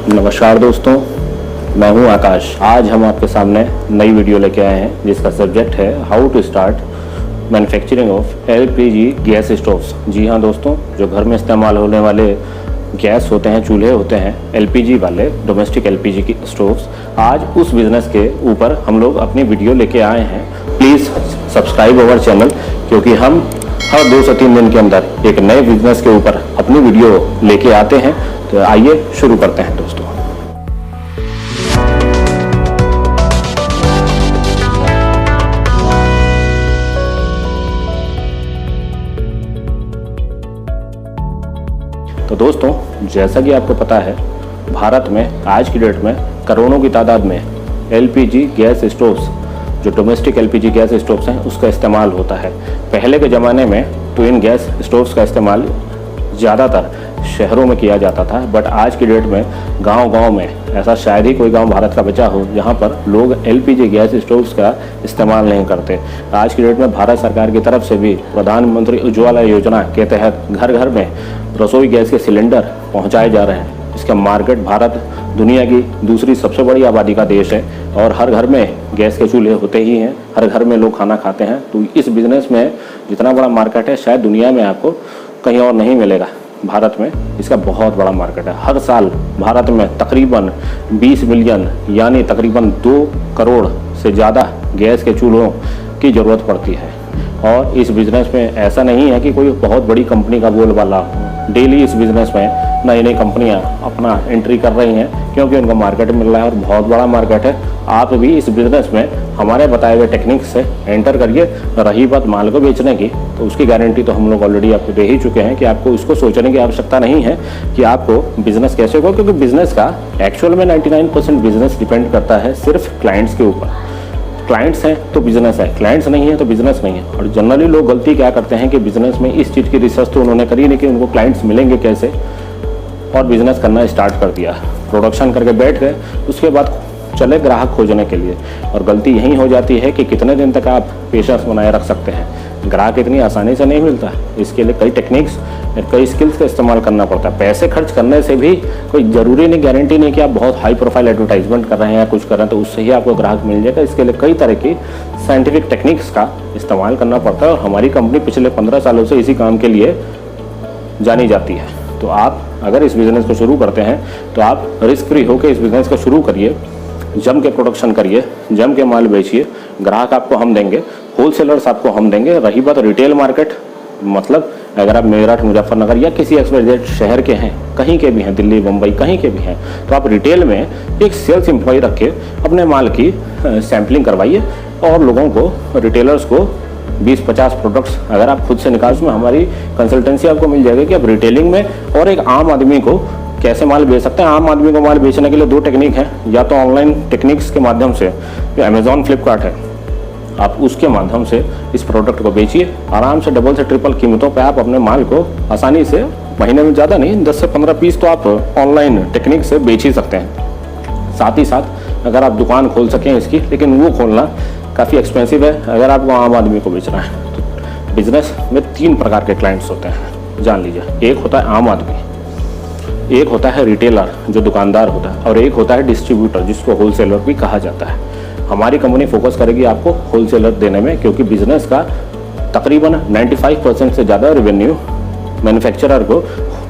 नमस्कार दोस्तों, मैं हूं आकाश। आज हम आपके सामने नई वीडियो लेके आए हैं जिसका सब्जेक्ट है how to start manufacturing of LPG gas stoves. जी हाँ दोस्तों, जो घर में इस्तेमाल होने वाले गैस होते हैं, चूल्हे होते हैं, एलपीजी वाले डोमेस्टिक एलपीजी की स्टोव्स, आज उस बिज़नेस के ऊपर हम लोग अपनी वीडियो लेके आए हैं। प्लीज़ सब्सक्राइब अवर चैनल, क्योंकि हम हर 2 से 3 दिन के अंदर एक नए बिजनेस के ऊपर अपनी वीडियो लेके आते हैं। तो आइए शुरू करते हैं दोस्तों। तो दोस्तों, जैसा कि आपको पता है, भारत में आज की डेट में करोड़ों की तादाद में एलपीजी गैस स्टोव्स, जो डोमेस्टिक एलपीजी गैस स्टोव्स हैं, उसका इस्तेमाल होता है। पहले के ज़माने में तो इन गैस स्टोव्स का इस्तेमाल ज़्यादातर शहरों में किया जाता था, बट आज की डेट में गांव-गांव में, ऐसा शायद ही कोई गांव भारत का बचा हो जहां पर लोग एलपीजी गैस स्टोव्स का इस्तेमाल नहीं करते। आज की डेट में भारत सरकार की तरफ से भी प्रधानमंत्री उज्ज्वला योजना के तहत घर घर में रसोई गैस के सिलेंडर पहुँचाए जा रहे हैं। इसका मार्केट, भारत दुनिया की दूसरी सबसे बड़ी आबादी का देश है और हर घर में गैस के चूल्हे होते ही हैं, हर घर में लोग खाना खाते हैं। तो इस बिज़नेस में जितना बड़ा मार्केट है, शायद दुनिया में आपको कहीं और नहीं मिलेगा। भारत में इसका बहुत बड़ा मार्केट है। हर साल भारत में तकरीबन 20 मिलियन यानी तकरीबन 2 करोड़ से ज़्यादा गैस के चूल्हों की ज़रूरत पड़ती है। और इस बिज़नेस में ऐसा नहीं है कि कोई बहुत बड़ी कंपनी का बोलबाला हो। डेली इस बिज़नेस में नई नई कंपनियां अपना एंट्री कर रही हैं, क्योंकि उनका मार्केट मिल रहा है और बहुत बड़ा मार्केट है। आप भी इस बिज़नेस में हमारे बताए हुए टेक्निक से एंटर करिए। रही बात माल को बेचने की, तो उसकी गारंटी तो हम लोग ऑलरेडी आपको दे ही चुके हैं कि आपको इसको सोचने की आवश्यकता नहीं है कि आपको बिज़नेस कैसे होगा, क्योंकि बिज़नेस का एक्चुअल में 99% बिज़नेस डिपेंड करता है सिर्फ क्लाइंट्स के ऊपर। क्लाइंट्स हैं तो बिजनेस है, क्लाइंट्स नहीं है तो बिजनेस नहीं है। और जनरली लोग गलती क्या करते हैं कि बिजनेस में इस चीज़ की रिसर्च तो उन्होंने करी नहीं कि उनको क्लाइंट्स मिलेंगे कैसे, और बिजनेस करना स्टार्ट कर दिया, प्रोडक्शन करके बैठ गए, उसके बाद चले ग्राहक खोजने के लिए। और गलती यही हो जाती है कि कितने दिन तक आप पेशेंस बनाए रख सकते हैं। ग्राहक इतनी आसानी से नहीं मिलता, इसके लिए कई टेक्निक्स, कई स्किल्स का इस्तेमाल करना पड़ता है। पैसे खर्च करने से भी कोई ज़रूरी नहीं, गारंटी नहीं कि आप बहुत हाई प्रोफाइल एडवर्टाइजमेंट कर रहे हैं या कुछ कर रहे हैं तो उससे ही आपको ग्राहक मिल जाएगा। इसके लिए कई तरह की साइंटिफिक टेक्निक्स का इस्तेमाल करना पड़ता है और हमारी कंपनी पिछले 15 सालों से इसी काम के लिए जानी जाती है। तो आप अगर इस बिज़नेस को शुरू करते हैं तो आप रिस्क फ्री होकर इस बिज़नेस को शुरू करिए, जम के प्रोडक्शन करिए, जम के माल बेचिए। ग्राहक आपको हम देंगे, होलसेलर्स आपको हम देंगे। रही बात रिटेल मार्केट, मतलब अगर आप मेरठ, मुजफ्फरनगर या किसी XYZ शहर के हैं, कहीं के भी हैं, दिल्ली, मुंबई, कहीं के भी हैं, तो आप रिटेल में एक सेल्स एम्प्लॉय रख के अपने माल की सैम्पलिंग करवाइए और लोगों को, रिटेलर्स को 20-50 प्रोडक्ट्स अगर आप खुद से निकाल, उसमें हमारी कंसल्टेंसी आपको मिल जाएगी कि आप रिटेलिंग में और एक आम आदमी को कैसे माल बेच सकते हैं। आम आदमी को माल बेचने के लिए 2 टेक्निक है, या तो ऑनलाइन टेक्निक्स के माध्यम से, जो अमेजॉन, फ्लिपकार्ट है, आप उसके माध्यम से इस प्रोडक्ट को बेचिए। आराम से डबल से ट्रिपल कीमतों पे आप अपने माल को आसानी से, महीने में ज़्यादा नहीं, 10 से 15 पीस तो आप ऑनलाइन टेक्निक से बेच ही सकते हैं। साथ ही साथ अगर आप दुकान खोल सकें इसकी, लेकिन वो खोलना काफ़ी एक्सपेंसिव है अगर आपको आम आदमी को बेचना है। तो बिजनेस में 3 प्रकार के क्लाइंट्स होते हैं, जान लीजिए। एक होता है आम आदमी, एक होता है रिटेलर जो दुकानदार होता है, और एक होता है डिस्ट्रीब्यूटर जिसको होलसेलर भी कहा जाता है। हमारी कंपनी फोकस करेगी आपको होलसेलर देने में, क्योंकि बिजनेस का तकरीबन 95% से ज़्यादा रेवेन्यू मैन्युफैक्चरर को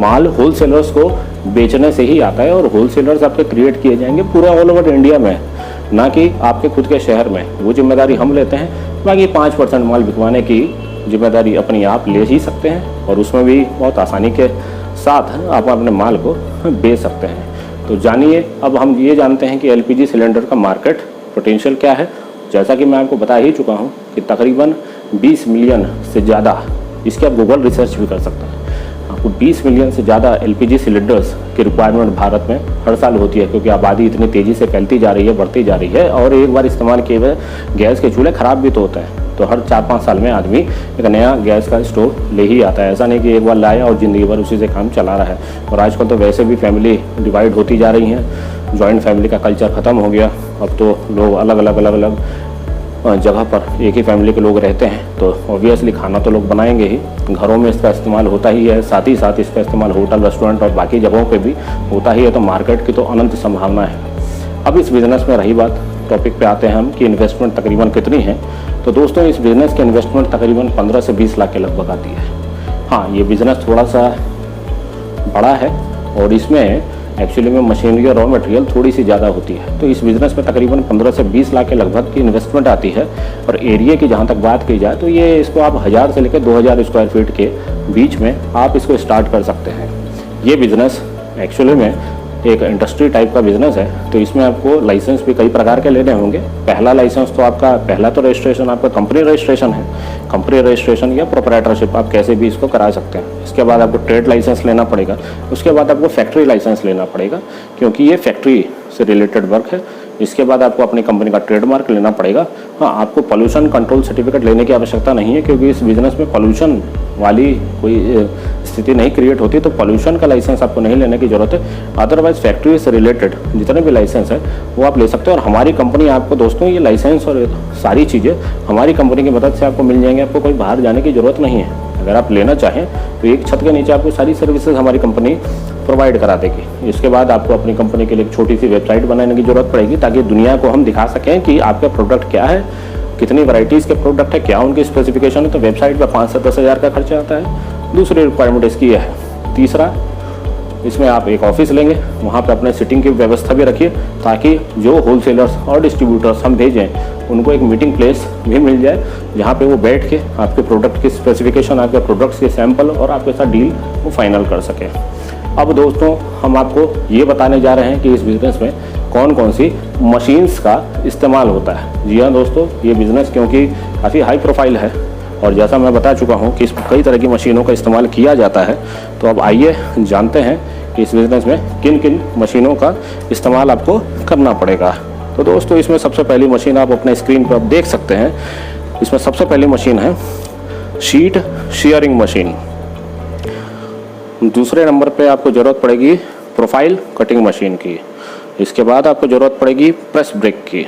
माल होलसेलर्स को बेचने से ही आता है। और होलसेलर्स आपके क्रिएट किए जाएंगे पूरे ऑल ओवर इंडिया में, ना कि आपके खुद के शहर में। वो जिम्मेदारी हम लेते हैं, बाकी 5% माल बिकवाने की जिम्मेदारी अपनी आप ले ही सकते हैं, और उसमें भी बहुत आसानी के साथ आप अपने माल को बेच सकते हैं। तो जानिए, अब हम ये जानते हैं कि एलपीजी सिलेंडर का मार्केट पोटेंशियल क्या है। जैसा कि मैं आपको बता ही चुका हूँ कि तकरीबन 20 मिलियन से ज़्यादा, इसके आप गूगल रिसर्च भी कर सकते हैं, आपको 20 मिलियन से ज़्यादा एलपीजी सिलेंडर्स की रिक्वायरमेंट भारत में हर साल होती है, क्योंकि आबादी इतनी तेज़ी से फैलती जा रही है, बढ़ती जा रही है। और एक बार इस्तेमाल किए हुए गैस के चूल्हे ख़राब भी तो होते हैं, तो हर 4-5 साल में आदमी एक नया गैस का स्टोव ले ही आता है। ऐसा नहीं कि एक बार लाया और ज़िंदगी भर उसी से काम चला रहा है। और आजकल तो वैसे भी फैमिली डिवाइड होती जा रही हैं, जॉइंट फैमिली का कल्चर ख़त्म हो गया। अब तो लोग अलग अलग जगह पर एक ही फैमिली के लोग रहते हैं तो ऑब्वियसली खाना तो लोग बनाएंगे ही, घरों में इसका इस्तेमाल होता ही है, साथ ही साथ इसका इस्तेमाल होटल, रेस्टोरेंट और बाकी जगहों पे भी होता ही है। तो मार्केट की तो अनंत संभावना है। अब इस बिज़नेस में रही बात, टॉपिक पे आते हैं हम कि इन्वेस्टमेंट तकरीबन कितनी है। तो दोस्तों इस बिज़नेस की इन्वेस्टमेंट तकरीबन 15 से 20 लाख के लगभग आती है। हाँ, ये बिज़नेस थोड़ा सा बड़ा है और इसमें एक्चुअली में मशीनरी और रॉ मटेरियल थोड़ी सी ज़्यादा होती है। तो इस बिज़नेस में तकरीबन 15 से 20 लाख के लगभग की इन्वेस्टमेंट आती है। और एरिया की जहाँ तक बात की जाए तो ये इसको आप 1000 से लेकर 2000 स्क्वायर फीट के बीच में आप इसको स्टार्ट कर सकते हैं। ये बिज़नेस एक्चुअली में एक इंडस्ट्री टाइप का बिज़नेस है। तो इसमें आपको लाइसेंस भी कई प्रकार के लेने होंगे। पहला लाइसेंस तो आपका रजिस्ट्रेशन आपका कंपनी रजिस्ट्रेशन है, कंपनी रजिस्ट्रेशन या प्रोप्राइटरशिप आप कैसे भी इसको करा सकते हैं। इसके बाद आपको ट्रेड लाइसेंस लेना पड़ेगा। उसके बाद आपको फैक्ट्री लाइसेंस लेना पड़ेगा क्योंकि ये फैक्ट्री से रिलेटेड वर्क है। इसके बाद आपको अपनी कंपनी का ट्रेडमार्क लेना पड़ेगा। हाँ, आपको पोल्यूशन कंट्रोल सर्टिफिकेट लेने की आवश्यकता नहीं है क्योंकि इस बिज़नेस में पोल्यूशन वाली कोई स्थिति नहीं क्रिएट होती। तो पोल्यूशन का लाइसेंस आपको नहीं लेने की ज़रूरत है। अदरवाइज फैक्ट्री से रिलेटेड जितने भी लाइसेंस है वो आप ले सकते हैं। और हमारी कंपनी आपको दोस्तों ये लाइसेंस और सारी चीज़ें हमारी कंपनी की मदद से आपको मिल जाएंगे। आपको कोई बाहर जाने की ज़रूरत नहीं है। अगर आप लेना चाहें तो एक छत के नीचे आपको सारी सर्विसेज हमारी कंपनी प्रोवाइड करा देगी। इसके बाद आपको अपनी कंपनी के लिए एक छोटी सी वेबसाइट बनाने की ज़रूरत पड़ेगी ताकि दुनिया को हम दिखा सकें कि आपका प्रोडक्ट क्या है, कितनी वैराइटीज़ के प्रोडक्ट है, क्या उनकी स्पेसिफिकेशन है। तो वेबसाइट पर 5 से 10 हज़ार का खर्चा आता है। दूसरी रिक्वायरमेंट इसकी है। तीसरा, इसमें आप एक ऑफिस लेंगे, वहाँ पे अपने सिटिंग की व्यवस्था भी रखिए ताकि जो होलसेलर्स और डिस्ट्रीब्यूटर्स हम भेजें उनको एक मीटिंग प्लेस भी मिल जाए जहाँ पे वो बैठ के आपके प्रोडक्ट की स्पेसिफिकेशन, आपके प्रोडक्ट्स के सैंपल और आपके साथ डील वो फाइनल कर सकें। अब दोस्तों हम आपको ये बताने जा रहे हैं कि इस बिज़नेस में कौन कौन सी मशीन्स का इस्तेमाल होता है। जी हाँ दोस्तों, ये बिज़नेस क्योंकि काफ़ी हाई प्रोफाइल है और जैसा मैं बता चुका हूँ कि इसमें कई तरह की मशीनों का इस्तेमाल किया जाता है। तो अब आइए जानते हैं कि इस बिज़नेस में किन किन मशीनों का इस्तेमाल आपको करना पड़ेगा। तो दोस्तों इसमें सबसे पहली मशीन आप अपने स्क्रीन पर आप देख सकते हैं। इसमें सबसे पहली मशीन है शीट शेयरिंग मशीन। दूसरे नंबर पे आपको ज़रूरत पड़ेगी प्रोफाइल कटिंग मशीन की। इसके बाद आपको ज़रूरत पड़ेगी प्रेस ब्रेक की।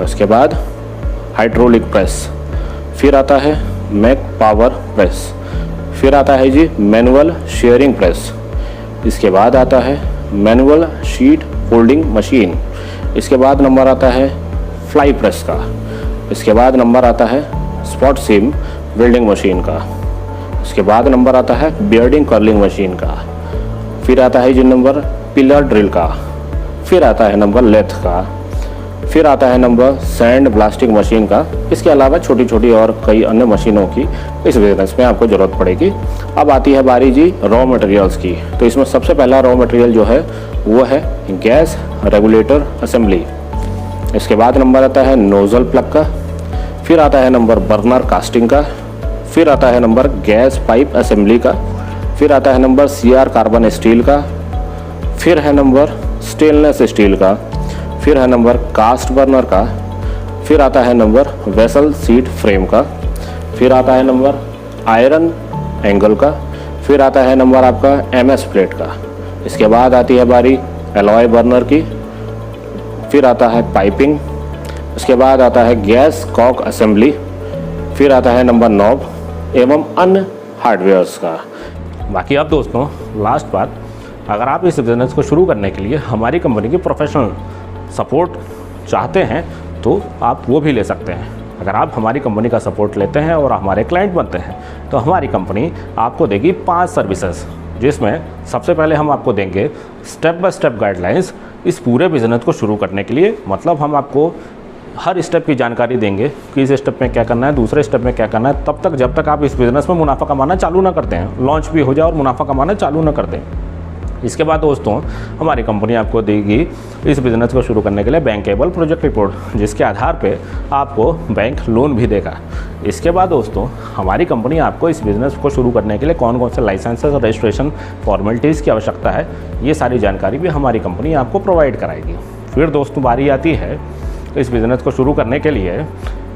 उसके बाद हाइड्रोलिक प्रेस, फिर आता है मैक पावर प्रेस, फिर आता है जी मैनुअल शेयरिंग प्रेस। इसके बाद आता है मैनुअल शीट फोल्डिंग मशीन। इसके बाद नंबर आता है फ्लाई प्रेस का। इसके बाद नंबर आता है स्पॉट सीम वेल्डिंग मशीन का। इसके बाद नंबर आता है बियर्डिंग कर्लिंग मशीन का। फिर आता है जी नंबर पिलर ड्रिल का। फिर आता है नंबर लेथ का। फिर आता है नंबर सैंड ब्लास्टिंग मशीन का। इसके अलावा छोटी छोटी और कई अन्य मशीनों की इस बिजनेस में आपको ज़रूरत पड़ेगी। अब आती है बारी जी रॉ मटेरियल्स की। तो इसमें सबसे पहला रॉ मटेरियल जो है वो है गैस रेगुलेटर असेंबली। इसके बाद नंबर आता है नोज़ल प्लग का। फिर आता है नंबर बर्नर कास्टिंग का। फिर आता है नंबर गैस पाइप असेंबली का। फिर आता है नंबर CR कार्बन स्टील का। फिर है नंबर स्टेनलेस स्टील का। फिर है नंबर कास्ट बर्नर का। फिर आता है नंबर वेसल सीट फ्रेम का। फिर आता है नंबर आयरन एंगल का। फिर आता है नंबर आपका MS प्लेट का। इसके बाद आती है बारी एलॉय बर्नर की। फिर आता है पाइपिंग। उसके बाद आता है गैस कॉक असेंबली। फिर आता है नंबर नॉब एवं अन्य हार्डवेयर्स का। बाकी अब दोस्तों लास्ट बात, अगर आप इस बिज़नेस को शुरू करने के लिए हमारी कंपनी की प्रोफेशनल सपोर्ट चाहते हैं तो आप वो भी ले सकते हैं। अगर आप हमारी कंपनी का सपोर्ट लेते हैं और हमारे क्लाइंट बनते हैं तो हमारी कंपनी आपको देगी 5 सर्विसेज, जिसमें सबसे पहले हम आपको देंगे स्टेप बाय स्टेप गाइडलाइंस इस पूरे बिज़नेस को शुरू करने के लिए। मतलब हम आपको हर स्टेप की जानकारी देंगे कि इस स्टेप में क्या करना है, दूसरे स्टेप में क्या करना है, तब तक जब तक आप इस बिज़नेस में मुनाफा कमाना चालू ना करते हैं, लॉन्च भी हो जाए और मुनाफा कमाना चालू ना कर दें। इसके बाद दोस्तों हमारी कंपनी आपको देगी इस बिज़नेस को शुरू करने के लिए बैंकेबल प्रोजेक्ट रिपोर्ट, जिसके आधार पे आपको बैंक लोन भी देगा। इसके बाद दोस्तों हमारी कंपनी आपको इस बिज़नेस को शुरू करने के लिए कौन कौन से लाइसेंसेस और रजिस्ट्रेशन फॉर्मेलिटीज़ की आवश्यकता है, ये सारी जानकारी भी हमारी कंपनी आपको प्रोवाइड कराएगी। फिर दोस्तों बारी आती है इस बिज़नेस को शुरू करने के लिए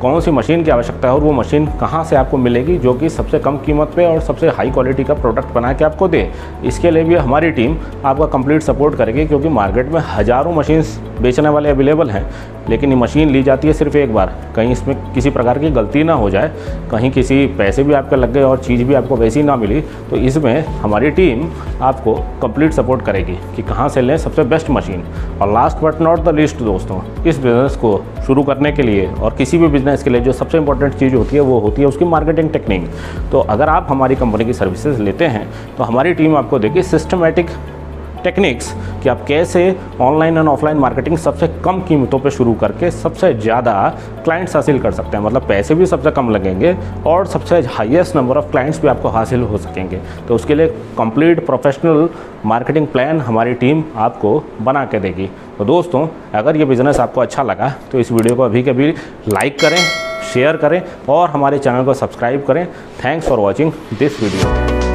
कौन सी मशीन की आवश्यकता है और वो मशीन कहाँ से आपको मिलेगी जो कि सबसे कम कीमत पे और सबसे हाई क्वालिटी का प्रोडक्ट बना के आपको दे। इसके लिए भी हमारी टीम आपका कंप्लीट सपोर्ट करेगी, क्योंकि मार्केट में हज़ारों मशीन्स बेचने वाले अवेलेबल हैं। लेकिन ये मशीन ली जाती है सिर्फ एक बार, कहीं इसमें किसी प्रकार की गलती ना हो जाए, कहीं किसी पैसे भी आपके लग गए और चीज़ भी आपको वैसी ना मिली, तो इसमें हमारी टीम आपको कंप्लीट सपोर्ट करेगी कि कहाँ से लें सबसे बेस्ट मशीन। और last but not the least दोस्तों, इस बिज़नेस को शुरू करने के लिए और किसी भी बिज़नेस के लिए जो सबसे इंपॉर्टेंट चीज़ होती है वो होती है उसकी मार्केटिंग टेक्निक। तो अगर आप हमारी कंपनी की सर्विसेज लेते हैं तो हमारी टीम आपको देगी सिस्टमेटिक टेक्निक्स कि आप कैसे ऑनलाइन एंड ऑफलाइन मार्केटिंग सबसे कम कीमतों पे शुरू करके सबसे ज़्यादा क्लाइंट्स हासिल कर सकते हैं। मतलब पैसे भी सबसे कम लगेंगे और सबसे हाईएस्ट नंबर ऑफ़ क्लाइंट्स भी आपको हासिल हो सकेंगे। तो उसके लिए कंप्लीट प्रोफेशनल मार्केटिंग प्लान हमारी टीम आपको बना के देगी। तो दोस्तों, अगर ये बिज़नेस आपको अच्छा लगा तो इस वीडियो को अभी के अभी लाइक करें, शेयर करें और हमारे चैनल को सब्सक्राइब करें। Thanks for watching this video.